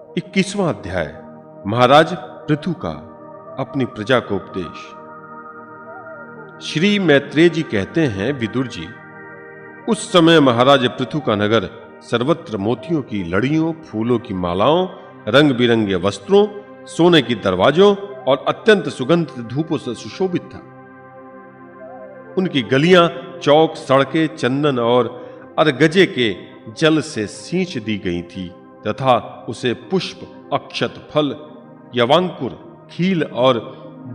21वां अध्याय। महाराज पृथु का अपनी प्रजा को उपदेश। श्री मैत्रेय जी कहते हैं, विदुर जी, उस समय महाराज पृथु का नगर सर्वत्र मोतियों की लड़ियों, फूलों की मालाओं, रंग बिरंगे वस्त्रों, सोने की दरवाजों और अत्यंत सुगंधित धूपों से सुशोभित था। उनकी गलियां, चौक, सड़कें चंदन और अरगजे के जल से सींच दी गई थी तथा उसे पुष्प, अक्षत, फल, यवांकुर, खील और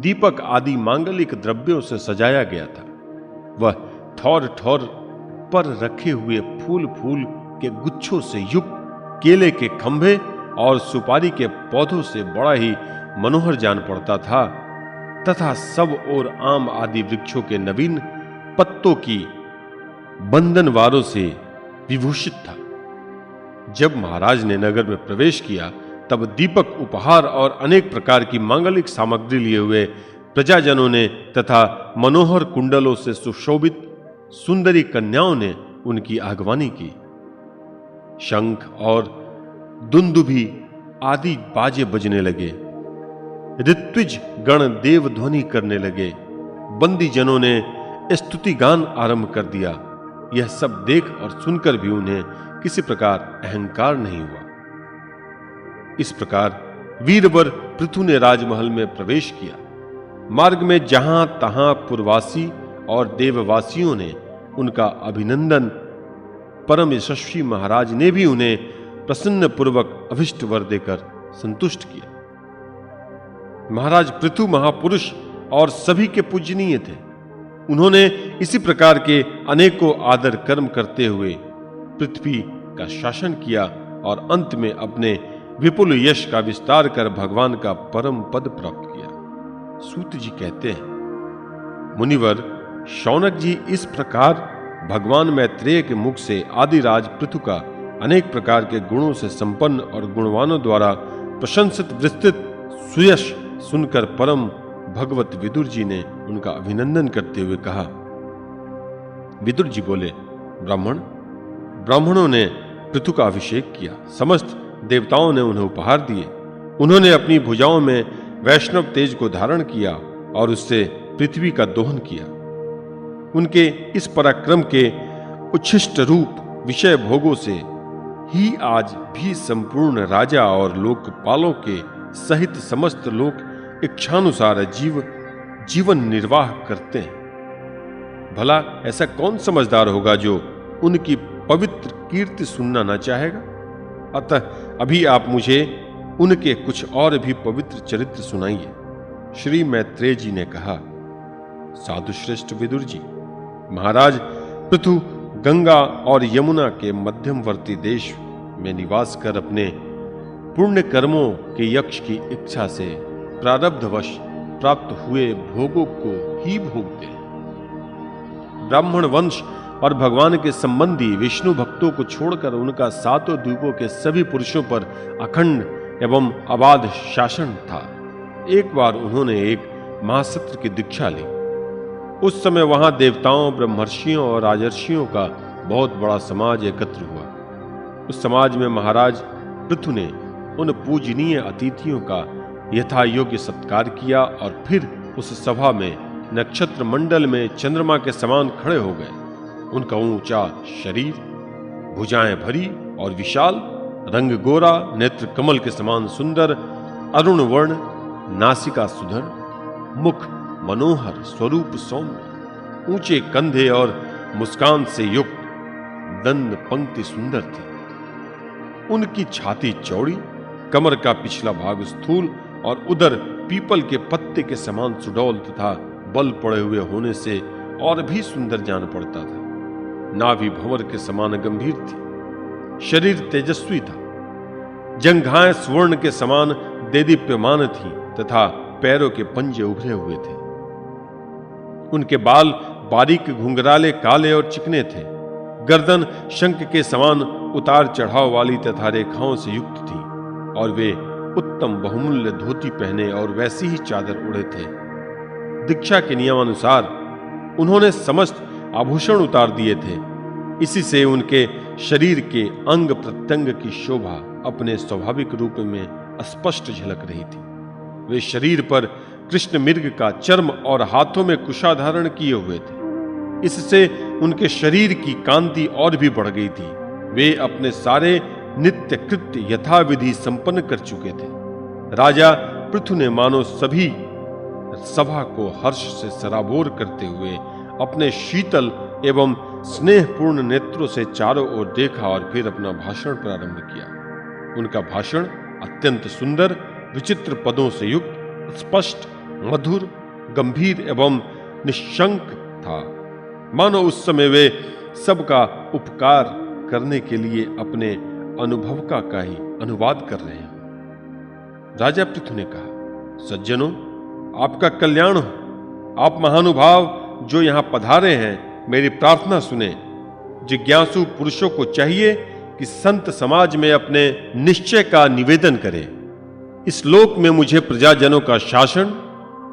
दीपक आदि मांगलिक द्रव्यों से सजाया गया था। वह ठौर ठौर पर रखे हुए फूल फूल के गुच्छों से युक्त केले के खंभे और सुपारी के पौधों से बड़ा ही मनोहर जान पड़ता था तथा सब ओर आम आदि वृक्षों के नवीन पत्तों की बंधनवारों से विभूषित था। जब महाराज ने नगर में प्रवेश किया तब दीपक, उपहार और अनेक प्रकार की मांगलिक सामग्री लिए हुए प्रजाजनों ने तथा मनोहर कुंडलों से सुशोभित सुंदरी कन्याओं ने उनकी आगवानी की। शंख और दुंदुभी आदि बाजे बजने लगे। ऋत्विज गण देव ध्वनि करने लगे। बंदी जनों ने स्तुति गान आरंभ कर दिया। यह सब देख और सुनकर भी उन्हें किसी प्रकार अहंकार नहीं हुआ। इस प्रकार वीरवर पृथु ने राजमहल में प्रवेश किया। मार्ग में जहां तहां पुरवासी और देववासियों ने उनका अभिनंदन, परम यशस्वी महाराज ने भी उन्हें प्रसन्न पूर्वक अभिष्ट वर देकर संतुष्ट किया। महाराज पृथु महापुरुष और सभी के पूजनीय थे। उन्होंने इसी प्रकार के अनेकों आदर कर्म करते हुए पृथ्वी का शासन किया और अंत में अपने विपुल यश का विस्तार कर भगवान का परम पद प्राप्त किया। सूत जी कहते हैं, मुनिवर शौनक जी इस प्रकार भगवान मैत्रेय के मुख से आदिराज पृथु का अनेक प्रकार के गुणों से संपन्न और गुणवानों द्वारा प्रशंसित विस्तृत सुयश सुनकर परम भगवत विदुर जी ने उनका अभिनंदन करते हुए कहा। विदुर जी बोले, ब्राह्मणों ने पृथु का अभिषेक किया। समस्त देवताओं ने उन्हें उपहार दिए। उन्होंने अपनी भुजाओं में वैष्णव तेज को धारण किया और उससे पृथ्वी का दोहन किया। उनके इस पराक्रम के उच्छिष्ट रूप विषय भोगों से ही आज भी संपूर्ण राजा और लोकपालों के सहित समस्त लोग इच्छानुसार जीवन निर्वाह करते हैं। भला ऐसा कौन समझदार होगा जो उनकी पवित्र कीर्ति सुनना न चाहेगा? अतः अभी आप मुझे उनके कुछ और भी पवित्र चरित्र सुनाइए। श्री मैत्रेय जी ने कहा, साधु श्रेष्ठ विदुर जी, महाराज पृथु गंगा और यमुना के मध्यमवर्ती देश में निवास कर अपने पुण्य कर्मों के यक्ष की इच्छा से प्रारब्धवश प्राप्त हुए भोगों को ही भोगते हैं। ब्राह्मण वंश और भगवान के संबंधी विष्णु भक्तों को छोड़कर उनका सातों द्वीपों के सभी पुरुषों पर अखंड एवं अबाध शासन था। एक बार उन्होंने एक महासत्र की दीक्षा ली। उस समय वहां देवताओं, ब्रह्मर्षियों और राजर्षियों का बहुत बड़ा समाज एकत्र हुआ। उस समाज में महाराज पृथु ने उन पूजनीय अतिथियों का यथा योग्य सत्कार किया और फिर उस सभा में नक्षत्र मंडल में चंद्रमा के समान खड़े हो गए। उनका ऊंचा शरीर, भुजाएं भरी और विशाल, रंग गोरा, नेत्र कमल के समान सुंदर, अरुण वर्ण, नासिका सुधर, मुख मनोहर, स्वरूप सौम्य, ऊंचे कंधे और मुस्कान से युक्त, दंड पंक्ति सुंदर थी। उनकी छाती चौड़ी, कमर का पिछला भाग स्थूल और उदर पीपल के पत्ते के समान सुडौल तथा बल पड़े हुए होने से और भी सुंदर जान पड़ता था। नाभि भंवर के समान गंभीर थी। शरीर तेजस्वी था। जंघाएं स्वर्ण के समान देदीप्यमान थी तथा पैरों के पंजे उभरे हुए थे। उनके बाल बारीक, घुंघराले, काले और चिकने थे। गर्दन शंख के समान उतार चढ़ाव वाली तथा रेखाओं से युक्त थी और वे उत्तम बहुमूल्य धोती पहने और वैसी ही चादर ओढ़े थे। दीक्षा के नियमानुसार उन्होंने समस्त आभूषण उतार दिए थे। इसी से उनके शरीर के अंग प्रत्यंग की शोभा अपने स्वाभाविक रूप में स्पष्ट झलक रही थी। वे शरीर पर कृष्ण मृग का चर्म और हाथों में कुशा धारण किए हुए थे। इससे उनके शरीर की कांति और भी बढ़ गई थी। वे अपने सारे नित्य कृत्य यथाविधि संपन्न कर चुके थे। राजा पृथु ने मानो सभी सभा को हर्ष से सराबोर करते हुए अपने शीतल एवं स्नेहपूर्ण नेत्रों से चारों ओर देखा और फिर अपना भाषण प्रारंभ किया। उनका भाषण अत्यंत सुंदर, विचित्र पदों से युक्त, स्पष्ट, मधुर, गंभीर एवं निशंक था। मानो उस समय वे सबका उपकार करने के लिए अपने अनुभव का ही अनुवाद कर रहे हैं। राजा पृथु ने कहा, सज्जनों, आपका कल्याण हो। आप महानुभाव जो यहां पधारे हैं, मेरी प्रार्थना सुने। जिज्ञासु पुरुषों को चाहिए कि संत समाज में अपने निश्चय का निवेदन करें। इस लोक में मुझे प्रजाजनों का शासन,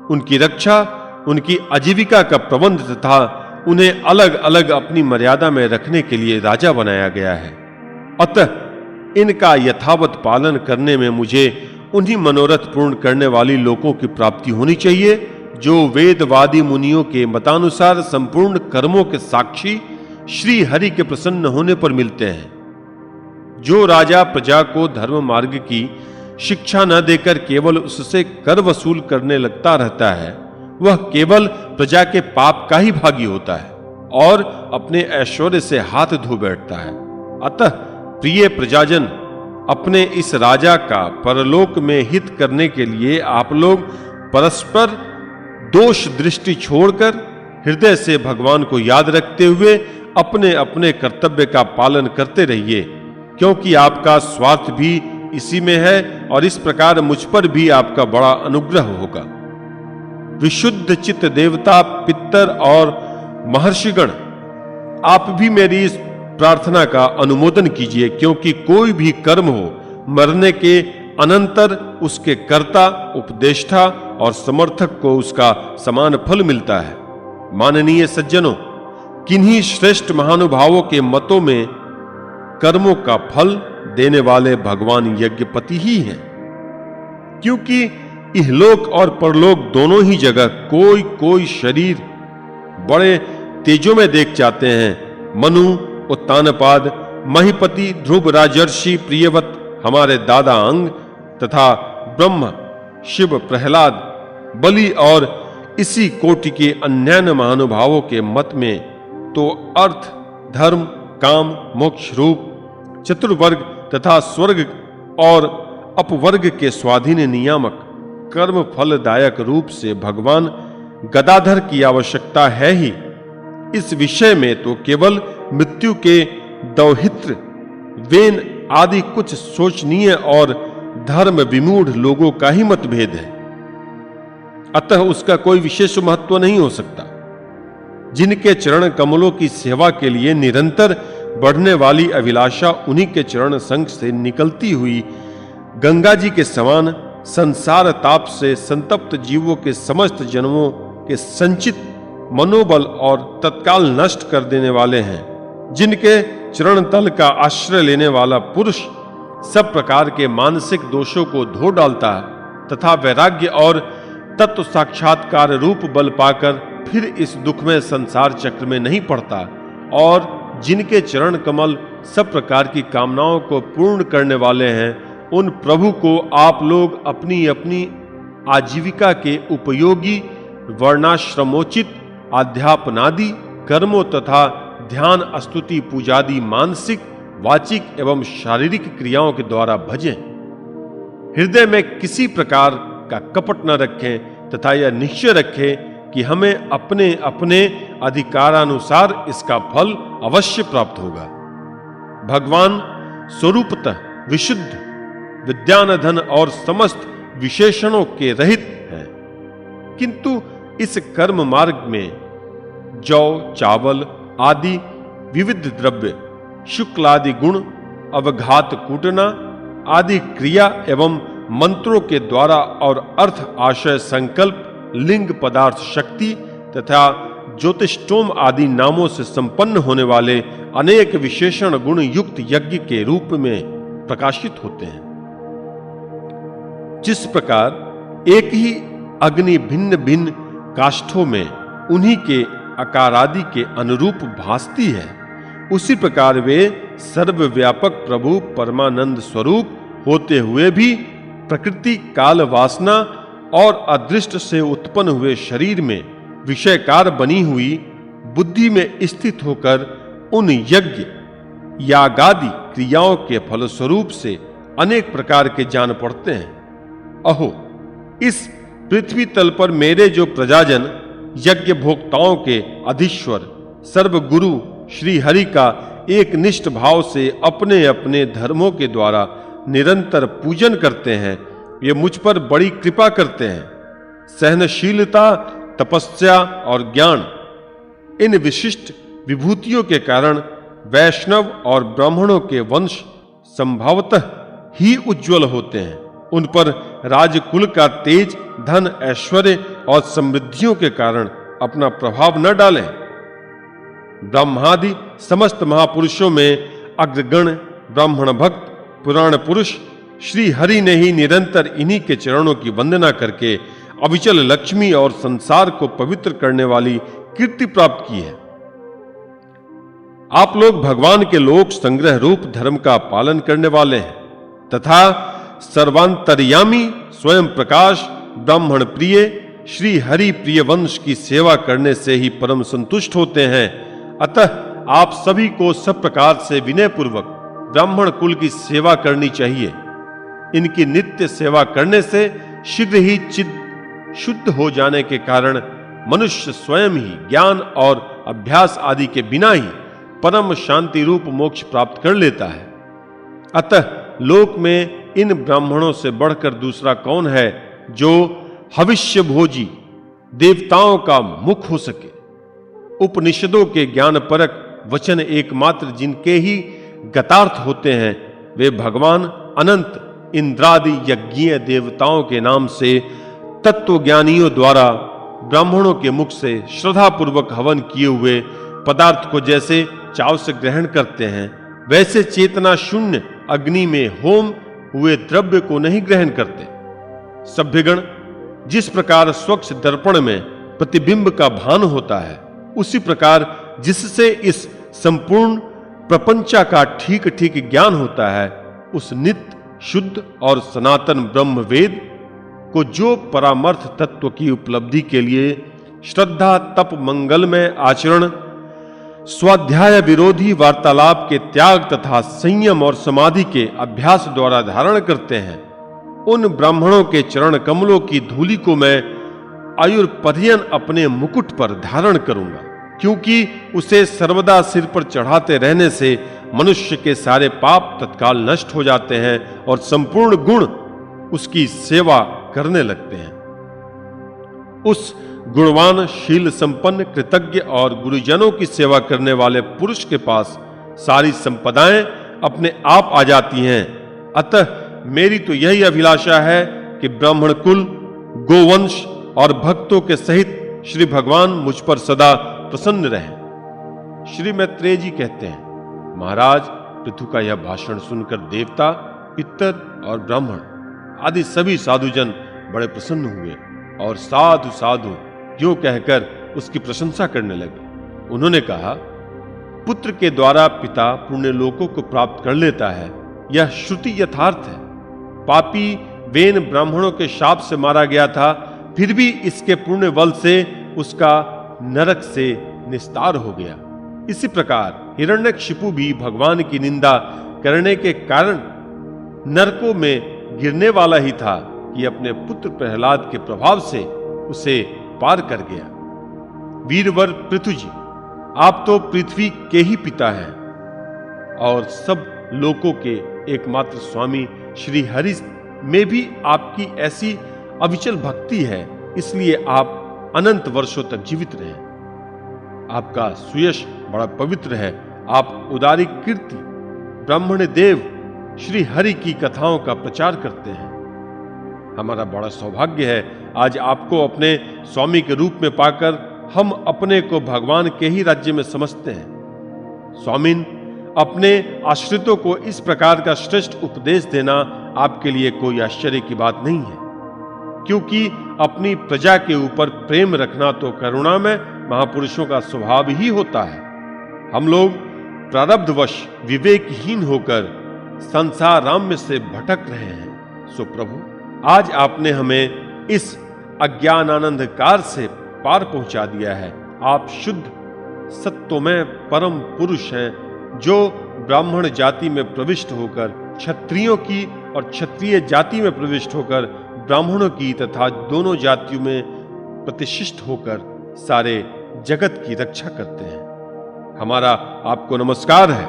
उनकी रक्षा, उनकी आजीविका का प्रबंध तथा उन्हें अलग अलग अपनी मर्यादा में रखने के लिए राजा बनाया गया है। अतः इनका यथावत पालन करने में मुझे उन्हीं मनोरथ पूर्ण करने वाली लोगों की प्राप्ति होनी चाहिए जो वेदवादी मुनियों के मतानुसार संपूर्ण कर्मों के साक्षी श्री हरि के प्रसन्न होने पर मिलते हैं। जो राजा प्रजा को धर्म मार्ग की शिक्षा न देकर केवल उससे कर वसूल करने लगता रहता है, वह केवल प्रजा के पाप का ही भागी होता है और अपने ऐश्वर्य से हाथ धो बैठता है। अतः प्रिय प्रजाजन, अपने इस राजा का परलोक में हित करने के लिए आप लोग परस्पर दोष दृष्टि छोड़कर हृदय से भगवान को याद रखते हुए अपने अपने कर्तव्य का पालन करते रहिए, क्योंकि आपका स्वार्थ भी इसी में है और इस प्रकार मुझ पर भी आपका बड़ा अनुग्रह होगा। विशुद्ध चित्त देवता, पितर और महर्षिगण, आप भी मेरी इस प्रार्थना का अनुमोदन कीजिए, क्योंकि कोई भी कर्म हो, मरने के अनंतर उसके कर्ता, उपदेष्टा और समर्थक को उसका समान फल मिलता है। माननीय सज्जनों, किन्हीं श्रेष्ठ महानुभावों के मतों में कर्मों का फल देने वाले भगवान यज्ञपति ही हैं, क्योंकि इहलोक और परलोक दोनों ही जगह कोई कोई शरीर बड़े तेजों में देख जाते हैं। मनु, उत्तानपाद, महीपति, ध्रुव राजर्षि, प्रियवत, हमारे दादा अंग तथा ब्रह्म, शिव, प्रहलाद, बलि और इसी कोटि के अन्य महानुभावों के मत में तो अर्थ, धर्म, काम, मोक्ष रूप चतुर्वर्ग तथा स्वर्ग और अपवर्ग के स्वाधीन नियामक कर्म फलदायक रूप से भगवान गदाधर की आवश्यकता है ही। इस विषय में तो केवल मृत्यु के दौहित्र, वेन आदि कुछ सोचनीय और धर्म विमूढ़ लोगों का ही मतभेद है। अतः उसका कोई विशेष महत्व नहीं हो सकता। जिनके चरण कमलों की सेवा के लिए निरंतर बढ़ने वाली अभिलाषा उन्हीं के चरण संग से निकलती हुई गंगा जी के समान संसार ताप से संतप्त जीवों के समस्त जन्मों के संचित मनोबल और तत्काल नष्ट कर देने वाले हैं। जिनके चरण तल का आश्रय लेने वाला पुरुष सब प्रकार के मानसिक दोषों को धो डालता तथा वैराग्य और तत्व साक्षात्कार रूप बल पाकर फिर इस दुखमय संसार चक्र में नहीं पड़ता, और जिनके चरण कमल सब प्रकार की कामनाओं को पूर्ण करने वाले हैं, उन प्रभु को आप लोग अपनी अपनी आजीविका के उपयोगी वर्णाश्रमोचित आध्यापनादि कर्मों तथा ध्यान, स्तुति, पूजादि मानसिक, वाचिक एवं शारीरिक क्रियाओं के द्वारा भजें। हृदय में किसी प्रकार का कपट न रखें तथा यह निश्चय रखें कि हमें अपने अपने अधिकारानुसार इसका फल अवश्य प्राप्त होगा। भगवान स्वरूपतः विशुद्ध, विद्यानधन और समस्त विशेषणों के रहित हैं, किंतु इस कर्म मार्ग में जौ, चावल आदि विविध द्रव्य, शुक्ल आदि गुण, अवघात कूटना आदि क्रिया एवं मंत्रों के द्वारा और अर्थ, आशय, संकल्प, लिंग, पदार्थ, शक्ति तथा ज्योतिष्टोम आदि नामों से संपन्न होने वाले अनेक विशेषण गुण युक्त यज्ञ के रूप में प्रकाशित होते हैं। जिस प्रकार एक ही अग्नि भिन्न भिन्न काष्ठों में उन्हीं के आकारादि के अनुरूप भासती है, उसी प्रकार वे सर्वव्यापक प्रभु परमानंद स्वरूप होते हुए भी प्रकृति काल वासना और अदृष्ट से उत्पन्न हुए शरीर में विषयकार बनी हुई बुद्धि में स्थित होकर उन यज्ञ यागादि क्रियाओं के फलस्वरूप से अनेक प्रकार के जान पड़ते हैं। अहो, इस पृथ्वी तल पर मेरे जो प्रजाजन यज्ञ भोक्ताओं के अधीश्वर सर्वगुरु श्री हरि का एक निष्ठ भाव से अपने अपने धर्मों के द्वारा निरंतर पूजन करते हैं, ये मुझ पर बड़ी कृपा करते हैं। सहनशीलता, तपस्या और ज्ञान, इन विशिष्ट विभूतियों के कारण वैष्णव और ब्राह्मणों के वंश संभवतः ही उज्जवल होते हैं। उन पर राजकुल का तेज, धन, ऐश्वर्य और समृद्धियों के कारण अपना प्रभाव न डालें। ब्रह्मादि समस्त महापुरुषों में अग्रगण ब्राह्मण भक्त पुराण पुरुष श्री हरि ने ही निरंतर इन्हीं के चरणों की वंदना करके अविचल लक्ष्मी और संसार को पवित्र करने वाली कीर्ति प्राप्त की है। आप लोग भगवान के लोक संग्रह रूप धर्म का पालन करने वाले हैं तथा सर्वांतर्यामी स्वयं प्रकाश ब्राह्मण प्रिय श्री हरि प्रिय वंश की सेवा करने से ही परम संतुष्ट होते हैं। अतः आप सभी को सब प्रकार से विनय पूर्वक ब्राह्मण कुल की सेवा करनी चाहिए। इनकी नित्य सेवा करने से शीघ्र ही चित्त शुद्ध हो जाने के कारण मनुष्य स्वयं ही ज्ञान और अभ्यास आदि के बिना ही परम शांति रूप मोक्ष प्राप्त कर लेता है। अतः लोक में इन ब्राह्मणों से बढ़कर दूसरा कौन है जो हविष्य भोजी देवताओं का मुख हो सके। उपनिषदों के ज्ञान परक वचन एकमात्र जिनके ही गतार्थ होते हैं, वे भगवान अनंत इंद्रादि यज्ञीय देवताओं के नाम से तत्वज्ञानियों द्वारा ब्राह्मणों के मुख से श्रद्धा पूर्वक हवन किए हुए पदार्थ को जैसे चाव से ग्रहण करते हैं, वैसे चेतना शून्य अग्नि में होम हुए द्रव्य को नहीं ग्रहण करते। सभ्यगण, जिस प्रकार स्वच्छ दर्पण में प्रतिबिंब का भान होता है, उसी प्रकार जिससे इस संपूर्ण प्रपंचा का ठीक ठीक ज्ञान होता है, उस नित्य शुद्ध और सनातन ब्रह्म वेद को जो परामर्थ तत्व की उपलब्धि के लिए श्रद्धा, तप, मंगलमय आचरण, स्वाध्याय विरोधी वार्तालाप के त्याग तथा संयम और समाधि के अभ्यास द्वारा धारण करते हैं, उन ब्राह्मणों के चरण कमलों की धूलि को मैं आयुर्पर्यन अपने मुकुट पर धारण करूंगा, क्योंकि उसे सर्वदा सिर पर चढ़ाते रहने से मनुष्य के सारे पाप तत्काल नष्ट हो जाते हैं और संपूर्ण गुण उसकी सेवा करने लगते हैं। उस गुणवान, शील संपन्न, कृतज्ञ और गुरुजनों की सेवा करने वाले पुरुष के पास सारी संपदाएं अपने आप आ जाती हैं। अतः मेरी तो यही अभिलाषा है कि ब्राह्मण कुल, गोवंश और भक्तों के सहित श्री भगवान मुझ पर सदा प्रसन्न रहें। श्री मैत्रेय जी कहते हैं, महाराज, पृथु का यह भाषण सुनकर देवता, पितर और ब्राह्मण आदि सभी साधुजन बड़े प्रसन्न हुए और साधु साधु क्यों कहकर उसकी प्रशंसा करने लगे। उन्होंने कहा, पुत्र के द्वारा पिता पुण्य लोकों को प्राप्त कर लेता है, यह श्रुति यथार्थ है। पापी वेन ब्राह्मणों के शाप से मारा गया था, फिर भी इसके पुण्य बल से उसका नरक से निस्तार हो गया। इसी प्रकार हिरण्यकशिपु भी भगवान की निंदा करने के कारण नरकों में गिरने वाला ही था कि अपने पुत्र प्रहलाद के प्रभाव से उसे पार कर गया। वीरवर पृथु जी, आप तो पृथ्वी के ही पिता हैं और सब लोकों के एकमात्र स्वामी श्री हरि में भी आपकी ऐसी अविचल भक्ति है, इसलिए आप अनंत वर्षों तक जीवित रहे। आपका सुयश बड़ा पवित्र है। आप उदारी कीर्ति ब्राह्मण देव श्री हरि की कथाओं का प्रचार करते हैं। हमारा बड़ा सौभाग्य है आज आपको अपने स्वामी के रूप में पाकर हम अपने को भगवान के ही राज्य में समझते हैं। स्वामिन, अपने आश्रितों को इस प्रकार का श्रेष्ठ उपदेश देना आपके लिए कोई आश्चर्य की बात नहीं है, क्योंकि अपनी प्रजा के ऊपर प्रेम रखना तो करुणा में महापुरुषों का स्वभाव ही होता है। हम लोग प्रारब्धवश विवेकहीन होकर संसार राम से भटक रहे हैं। सो प्रभु, आज आपने हमें इस अज्ञानानंद कार से पार पहुंचा दिया है। आप शुद्ध सत्वमय परम पुरुष हैं, जो ब्राह्मण जाति में प्रविष्ट होकर क्षत्रियों की और क्षत्रिय जाति में प्रविष्ट होकर ब्राह्मणों की तथा दोनों जातियों में प्रतिष्ठित होकर सारे जगत की रक्षा करते हैं। हमारा आपको नमस्कार है।